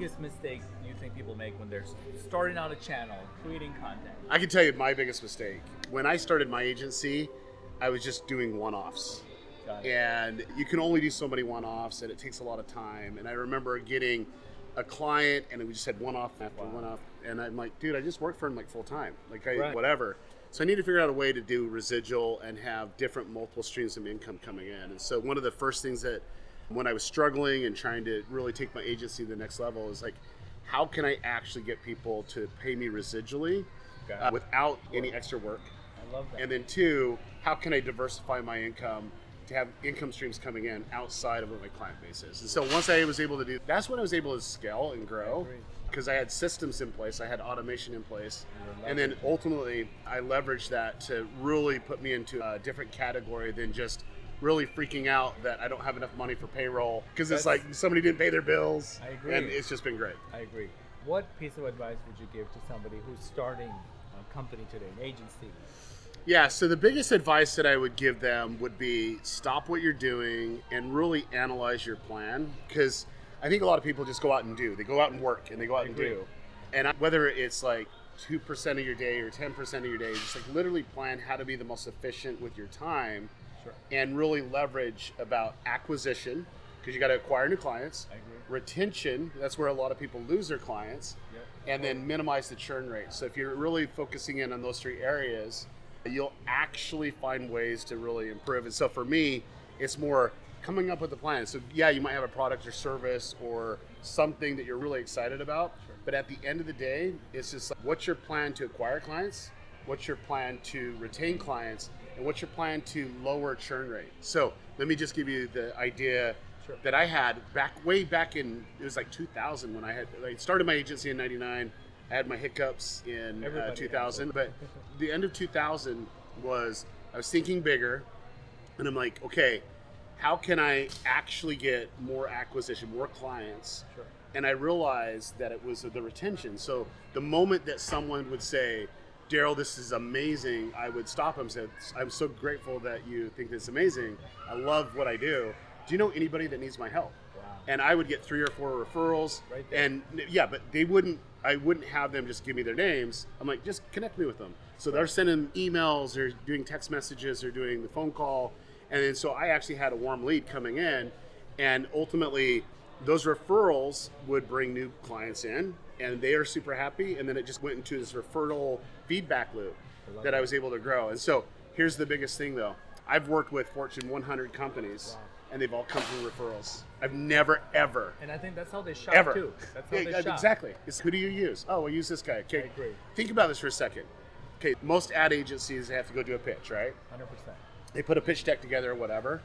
biggest mistake you think people make when they're starting out a channel, creating content? I can tell you my biggest mistake. When I started my agency, I was just doing one-offs. And you can only do so many one-offs, and it takes a lot of time. And I remember getting a client, and we just had one-off after one-off. And I'm like, dude, I just worked for him like full-time, whatever. So I need to figure out a way to do residual and have different multiple streams of income coming in. And so one of the first things that when I was struggling and trying to really take my agency to the next level is like, how can I actually get people to pay me residually without any extra work? I love that. And then two, how can I diversify my income to have income streams coming in outside of what my client base is? And so once I was able to do, that's when I was able to scale and grow, because I had systems in place, I had automation in place, and then ultimately I leveraged that to really put me into a different category than just really freaking out that I don't have enough money for payroll, because it's like somebody didn't pay their bills. I agree. And it's just been great. I agree. What piece of advice would you give to somebody who's starting a company today, an agency? Yeah, so the biggest advice that I would give them would be stop what you're doing and really analyze your plan, because I think a lot of people just go out and do. They go out and work and they go out and do. And whether it's like 2% of your day or 10% of your day, just like literally plan how to be the most efficient with your time. And really leverage about acquisition, because you got to acquire new clients. I agree. Retention, that's where a lot of people lose their clients. And then minimize the churn rate. So if you're really focusing in on those three areas, you'll actually find ways to really improve. And so for me, it's more coming up with a plan. So yeah, you might have a product or service or something that you're really excited about, but at the end of the day, it's just like, what's your plan to acquire clients? What's your plan to retain clients? And what's your plan to lower churn rate? So let me just give you the idea that I had way back in, it was like 2000 when I started my agency in 99. I had my hiccups in 2000, but the end of 2000 was, I was thinking bigger, and I'm like, okay, how can I actually get more acquisition, more clients? And I realized that it was the retention. So the moment that someone would say, Derral, this is amazing, I would stop him and say, I'm so grateful that you think this is amazing. I love what I do. Do you know anybody that needs my help? And I would get 3 or 4 referrals. And yeah, but I wouldn't have them just give me their names. I'm like, just connect me with them. So they're sending emails, they're doing text messages, they're doing the phone call. And then so I actually had a warm lead coming in, and ultimately those referrals would bring new clients in, and they are super happy. And then it just went into this referral feedback loop that I was able to grow. And so here's the biggest thing though. I've worked with Fortune 100 companies, and they've all come from referrals. I've never, ever. And I think that's how they shop too. That's how they shop. Exactly. It's who do you use? Oh, I use this guy. Okay. I agree. Think about this for a second. Okay, most ad agencies, they have to go do a pitch, right? 100%. They put a pitch deck together or whatever.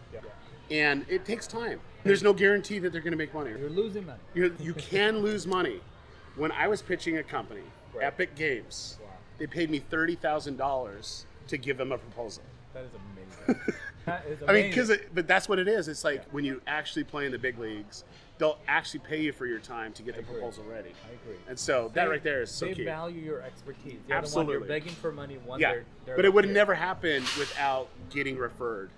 And it takes time. There's no guarantee that they're going to make money. You're losing money. You can lose money. When I was pitching a company, Epic Games, they paid me $30,000 to give them a proposal. That is amazing. That is amazing. I mean, but that's what it is. It's like when you actually play in the big leagues, they'll actually pay you for your time to get the proposal ready. I agree. And so that right there is so key. They value your expertise. The Absolutely. You're begging for money. They're but it would never happen without getting referred.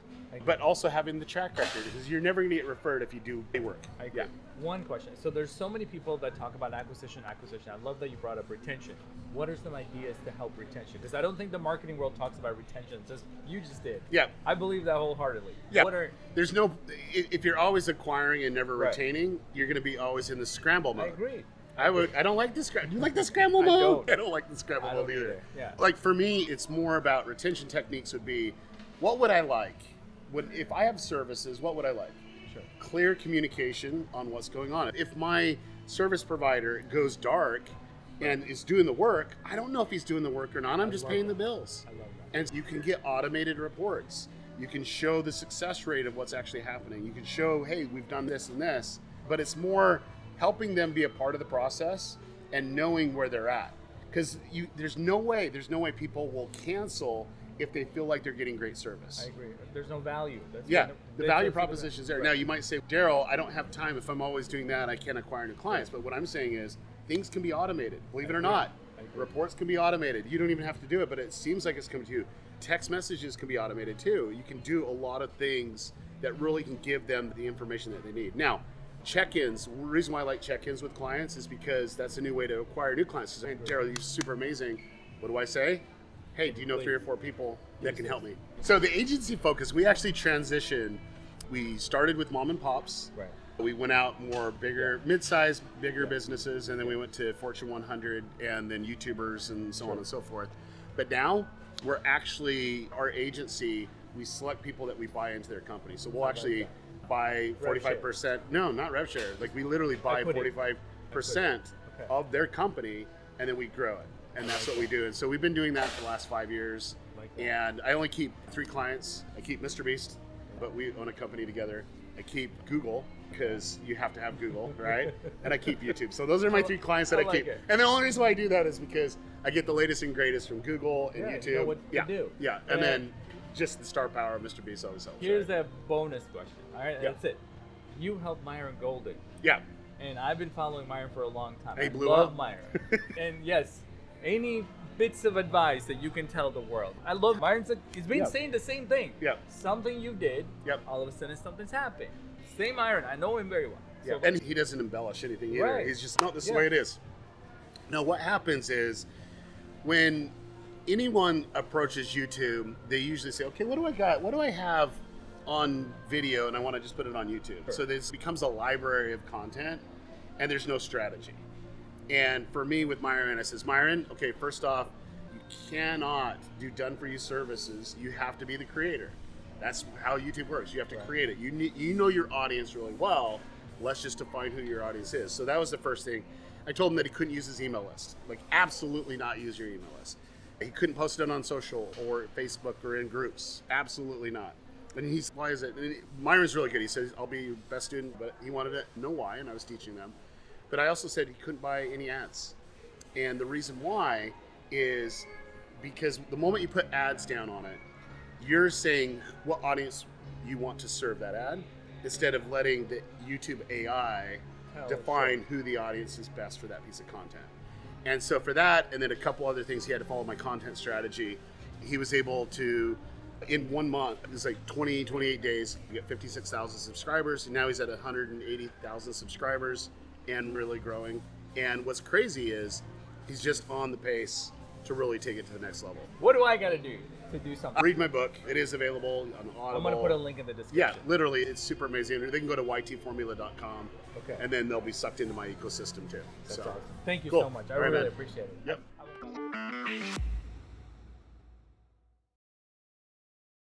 But also having the track record, because you're never going to get referred if you do work. I agree. One question. So there's so many people that talk about acquisition. I love that you brought up retention. What are some ideas to help retention? Because I don't think the marketing world talks about retention. Just you just did. Yeah. I believe that wholeheartedly. Yeah. There's no. If you're always acquiring and never retaining, you're going to be always in the scramble mode. I agree. I don't like the scramble. Do you like the scramble mode? I don't like the scramble mode either. Yeah. Like for me, it's more about retention techniques. Would be, what would I like? If I have services, what would I like? Clear communication on what's going on. If my service provider goes dark and is doing the work, I don't know if he's doing the work or not. I'm just paying the bills. I love that. And you can get automated reports. You can show the success rate of what's actually happening. You can show, hey, we've done this and this. But it's more helping them be a part of the process and knowing where they're at. Because there's no way people will cancel if they feel like they're getting great service. I agree. There's no value. The value proposition is there. Now you might say, Derral, I don't have time. If I'm always doing that, I can't acquire new clients. But what I'm saying is things can be automated. Believe it or not, reports can be automated. You don't even have to do it, but it seems like it's coming to you. Text messages can be automated too. You can do a lot of things that really can give them the information that they need. Now, check-ins. The reason why I like check-ins with clients is because that's a new way to acquire new clients. Hey, Derral, you're super amazing. What do I say? Hey, do you know 3 or 4 people that can help me? So the agency focus, we actually transitioned. We started with mom and pops. Right. We went out more bigger, mid-sized, bigger businesses, and then we went to Fortune 100 and then YouTubers and so on and so forth. But now we're actually, our agency, we select people that we buy into their company. So we'll actually buy 45%. No, not rev share. Like we literally buy 45% of their company and then we grow it. And that's what we do. And so we've been doing that for the last 5 years. And I only keep 3 clients. I keep Mr. Beast, but we own a company together. I keep Google, because you have to have Google, right? And I keep YouTube. So those are my 3 clients that I keep. And the only reason why I do that is because I get the latest and greatest from Google and YouTube. You know what to do. Yeah, and then just the star power of Mr. Beast always helps. Here's a bonus question. All right, that's it. You helped Myron Golden. Yeah. And I've been following Myron for a long time. He blew love up. Myron. And yes, any bits of advice that you can tell the world. I love Myron's. He's been saying the same thing. Yeah. Something you did. Yep. All of a sudden, something's happened. Same Myron. I know him very well. Yeah. So, And he doesn't embellish anything either. Right. He's just, no, this is the way it is. Now, what happens is when anyone approaches YouTube, they usually say, okay, what do I got? What do I have on video? And I want to just put it on YouTube. Sure. So this becomes a library of content and there's no strategy. And for me with Myron, I says, Myron, okay, first off, you cannot do done for you services. You have to be the creator. That's how YouTube works. You have to create it. You know your audience really well. Let's just define who your audience is. So that was the first thing. I told him that he couldn't use his email list. Like, absolutely not use your email list. He couldn't post it on social or Facebook or in groups. Absolutely not. And he's, why is it? And Myron's really good. He says, I'll be your best student, but he wanted to know why, and I was teaching them. But I also said he couldn't buy any ads. And the reason why is because the moment you put ads down on it, you're saying what audience you want to serve that ad, instead of letting the YouTube AI define who the audience is best for that piece of content. And so for that, and then a couple other things, he had to follow my content strategy. He was able to, in 1 month, it was like 28 days, get 56,000 subscribers. And now he's at 180,000 subscribers and really growing. And what's crazy is he's just on the pace to really take it to the next level. what do I got to do something? Read my book. It is available on Audible. I'm going to put a link in the description. Yeah, literally, it's super amazing. They can go to ytformula.com, and then they'll be sucked into my ecosystem too. That's so awesome. Thank you cool. so much. I All right, really man. appreciate it. Yep.